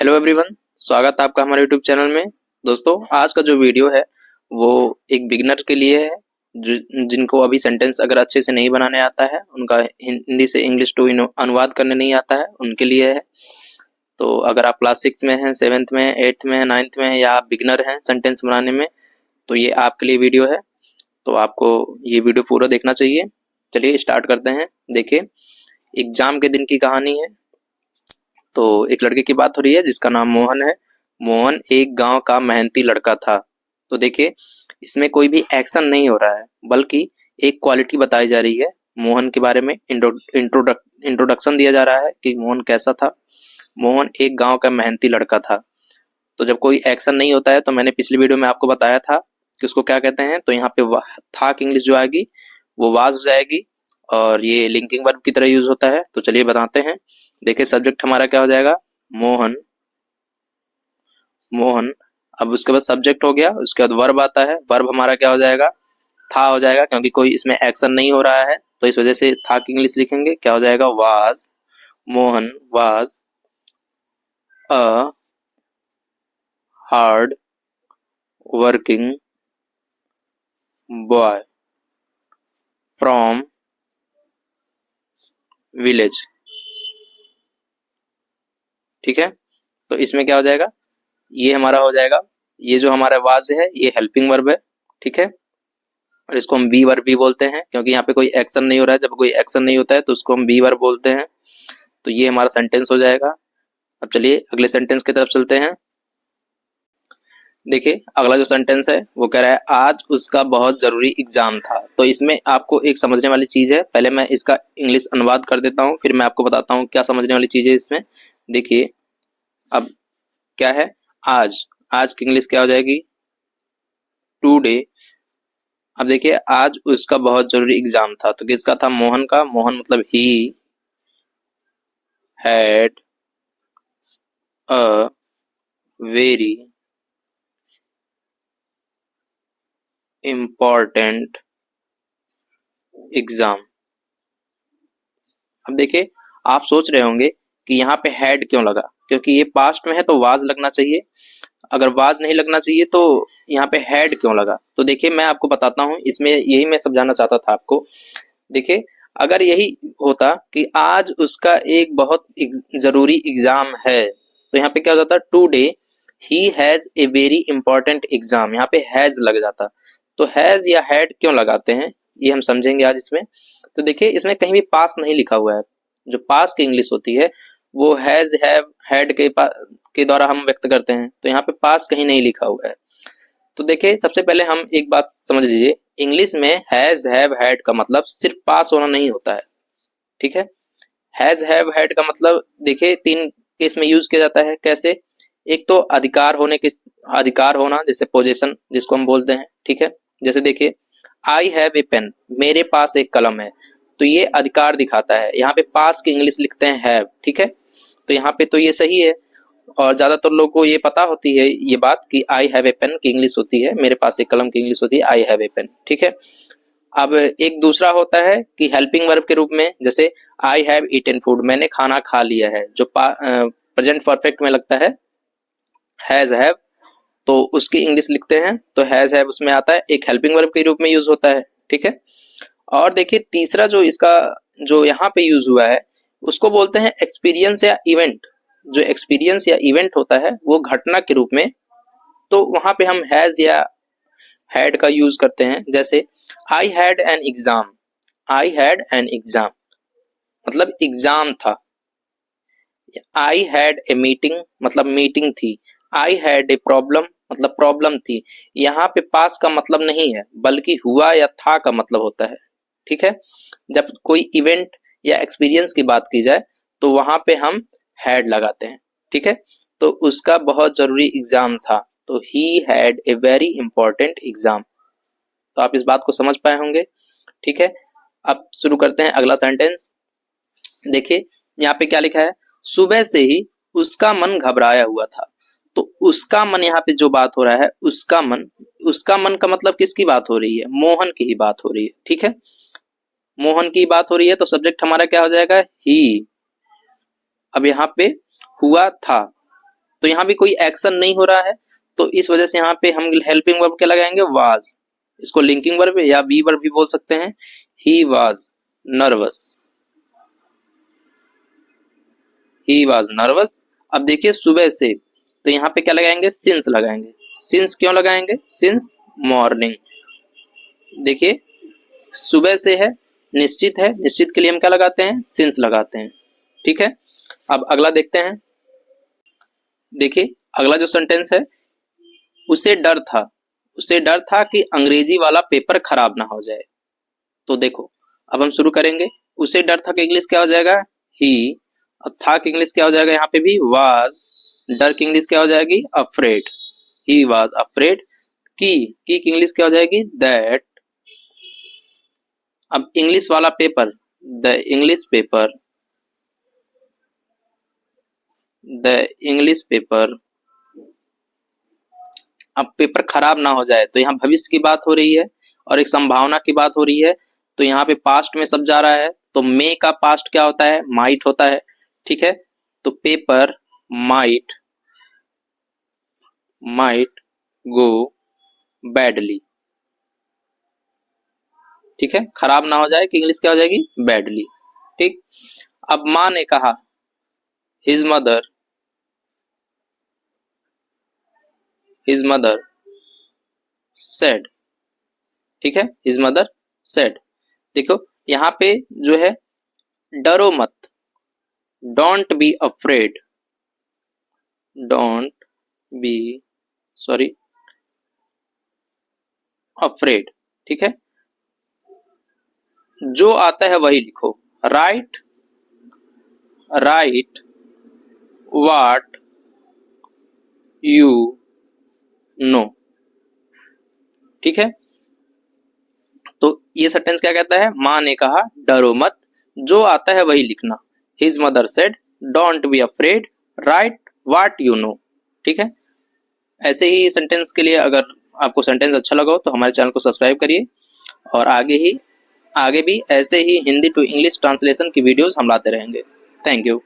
Hello everyone, स्वागत है आपका हमारे यूट्यूब चैनल में। दोस्तों, आज का जो वीडियो है वो एक बिगिनर के लिए है जिनको अभी सेंटेंस अगर अच्छे से नहीं बनाने आता है, उनका हिंदी से इंग्लिश टू अनुवाद करने नहीं आता है, उनके लिए है। तो अगर आप क्लास 6 में हैं, 7th में हैं, 8th में हैं, 9th में हैं या आप बिगिनर हैं सेंटेंस बनाने में, तो ये आपके लिए वीडियो है। तो आपको ये वीडियो पूरा देखना चाहिए। चलिए स्टार्ट करते हैं। देखिए, एग्जाम के दिन की कहानी है। तो एक लड़के की बात हो रही है जिसका नाम मोहन है। मोहन एक गांव का मेहनती लड़का था। तो देखिए, इसमें कोई भी एक्शन नहीं हो रहा है, बल्कि एक क्वालिटी बताई जा रही है मोहन के बारे में। इंट्रोडक्शन दिया जा रहा है कि मोहन कैसा था। मोहन एक गांव का मेहनती लड़का था। तो जब कोई एक्शन नहीं होता है, तो मैंने पिछली वीडियो में आपको बताया था कि उसको क्या कहते हैं। तो यहाँ पे था की इंग्लिश जो आएगी वो वाज हो जाएगी, और ये लिंकिंग वर्ब की तरह यूज होता है। तो चलिए बताते हैं। देखिए, सब्जेक्ट हमारा क्या हो जाएगा, मोहन। मोहन, अब उसके बाद सब्जेक्ट हो गया, उसके बाद वर्ब आता है। वर्ब हमारा क्या हो जाएगा, था हो जाएगा, क्योंकि कोई इसमें एक्शन नहीं हो रहा है, तो इस वजह से था की इंग्लिश लिखेंगे। क्या हो जाएगा, was. Mohan was a hard working boy from village. ठीक है, तो इसमें क्या हो जाएगा, ये हमारा हो जाएगा, ये जो हमारा वाज है ये हेल्पिंग वर्ब है। ठीक है, और इसको हम बी वर्ब भी बोलते हैं, क्योंकि यहाँ पे कोई एक्शन नहीं हो रहा है। जब कोई एक्शन नहीं होता है तो उसको हम बी वर्ब बोलते हैं। तो ये हमारा सेंटेंस हो जाएगा। अब चलिए अगले सेंटेंस की तरफ चलते हैं। देखिए, अगला जो सेंटेंस है वो कह रहा है आज उसका बहुत जरूरी एग्जाम था। तो इसमें आपको एक समझने वाली चीज है। पहले मैं इसका इंग्लिश अनुवाद कर देता हूँ, फिर मैं आपको बताता हूँ क्या समझने वाली चीज है इसमें। देखिए, अब क्या है, आज। आज की इंग्लिश क्या हो जाएगी, टुडे। अब देखिए, आज उसका बहुत जरूरी एग्जाम था। तो किसका था, मोहन का। मोहन मतलब he had a very important exam. अब देखिए, आप सोच रहे होंगे कि यहाँ पे हैड क्यों लगा, क्योंकि ये पास्ट में है तो वाज लगना चाहिए। अगर वाज नहीं लगना चाहिए तो यहाँ पे हैड क्यों लगा। तो देखिए, मैं आपको बताता हूँ, इसमें यही मैं समझाना चाहता था आपको। देखिए, अगर यही होता कि आज उसका एक बहुत जरूरी एग्जाम है, तो यहाँ पे क्या हो जाता, today he has a very important exam. यहाँ पे हैज लग जाता। तो हैज या हैड क्यों लगाते हैं, ये हम समझेंगे आज इसमें। तो देखिए, इसमें कहीं भी पास नहीं लिखा हुआ है। जो पास की इंग्लिश होती है वो हैज, हैव, हैड के द्वारा हम व्यक्त करते हैं। तो यहाँ पे पास कहीं नहीं लिखा हुआ है। तो देखिए, सबसे पहले हम एक बात समझ लीजिए, इंग्लिश में हैज, हैव, हैड का मतलब सिर्फ पास होना नहीं होता है। ठीक है, हैज, हैव, हैड का मतलब देखिए 3 केस में यूज किया जाता है। कैसे, एक तो अधिकार होने के, अधिकार होना, जैसे पोजेशन जिसको हम बोलते हैं। ठीक है, जैसे देखिए, आई हैव ए पेन, मेरे पास एक कलम है। तो ये अधिकार दिखाता है। यहाँ पे पास की इंग्लिश लिखते हैं हैव। ठीक है, तो यहाँ पे तो ये सही है, और ज्यादातर लोगों को ये पता होती है ये बात कि आई हैव ए पेन की इंग्लिश होती है, मेरे पास एक कलम की इंग्लिश होती है आई हैव ए पेन। ठीक है, अब एक दूसरा होता है कि हेल्पिंग वर्ब के रूप में, जैसे आई हैव ईटन फूड, मैंने खाना खा लिया है, जो प्रेजेंट परफेक्ट में लगता है हैज हैव, तो उसकी इंग्लिश लिखते हैं। तो हैज हैव उसमें आता है, एक हेल्पिंग वर्ब के रूप में यूज होता है। ठीक है, और देखिए तीसरा जो इसका जो यहाँ पे यूज हुआ है उसको बोलते हैं एक्सपीरियंस या इवेंट। जो एक्सपीरियंस या इवेंट होता है वो घटना के रूप में, तो वहां पे हम हैज या हैड का यूज करते हैं। जैसे I had an exam, I had an exam मतलब एग्जाम था। आई हैड ए मीटिंग मतलब मीटिंग थी। आई हैड ए प्रॉब्लम मतलब प्रॉब्लम थी। यहाँ पे पास का मतलब नहीं है, बल्कि हुआ या था का मतलब होता है। ठीक है, जब कोई इवेंट या एक्सपीरियंस की बात की जाए तो वहां पे हम हैड लगाते हैं। ठीक है, तो उसका बहुत जरूरी एग्जाम था, तो he had a very important exam. तो आप इस बात को समझ पाए होंगे। ठीक है, अब शुरू करते हैं अगला सेंटेंस। देखिए, यहाँ पे क्या लिखा है, सुबह से ही उसका मन घबराया हुआ था। तो उसका मन, यहाँ पे जो बात हो रहा है उसका मन, उसका मन का मतलब किसकी बात हो रही है, मोहन की ही बात हो रही है। ठीक है, मोहन की बात हो रही है, तो सब्जेक्ट हमारा क्या हो जाएगा, ही। अब यहाँ पे हुआ था, तो यहाँ भी कोई एक्शन नहीं हो रहा है, तो इस वजह से यहाँ पे हम हेल्पिंग वर्ब क्या लगाएंगे, वाज। इसको लिंकिंग वर्ब या बी वर्ब भी बोल सकते हैं। He was nervous, he was nervous. अब देखिए सुबह से, तो यहाँ पे क्या लगाएंगे, सिंस लगाएंगे। सिंस क्यों लगाएंगे, सिंस मॉर्निंग। देखिए सुबह से है, निश्चित है, निश्चित के लिए हम क्या लगाते हैं, सिंस लगाते हैं। ठीक है, अब अगला देखते हैं। देखिए अगला जो सेंटेंस है, उसे डर था, उसे डर था कि अंग्रेजी वाला पेपर खराब ना हो जाए। तो देखो अब हम शुरू करेंगे। उसे डर था कि इंग्लिश क्या हो जाएगा, ही। अब था कि इंग्लिश क्या हो जाएगा, यहाँ पे भी वाज। डर की इंग्लिश क्या हो जाएगी, अफ्रेड। He was afraid. की इंग्लिश क्या हो जाएगी, दैट। अब इंग्लिश वाला paper, the English paper, the English paper. अब पेपर खराब ना हो जाए, तो यहाँ भविष्य की बात हो रही है और एक संभावना की बात हो रही है, तो यहाँ पे पास्ट में सब जा रहा है, तो मे का पास्ट क्या होता है, माइट होता है। ठीक है, तो paper might, might go badly. ठीक है, खराब ना हो जाए कि इंग्लिश क्या हो जाएगी, बैडली। ठीक, अब माँ ने कहा, his mother, his mother said. ठीक है, हिज मदर सेड। देखो यहाँ पे जो है, डरो मत, don't be afraid, don't be, sorry, afraid. ठीक है, जो आता है वही लिखो, right, right what you know. ठीक है, तो ये सेंटेंस क्या कहता है, माँ ने कहा डरो मत, जो आता है वही लिखना। His mother said don't be afraid, right what you know. ठीक है, ऐसे ही सेंटेंस के लिए अगर आपको सेंटेंस अच्छा लगा हो तो हमारे चैनल को सब्सक्राइब करिए, और आगे भी ऐसे ही हिंदी टू इंग्लिश ट्रांसलेशन की वीडियोस हम लाते रहेंगे। Thank you.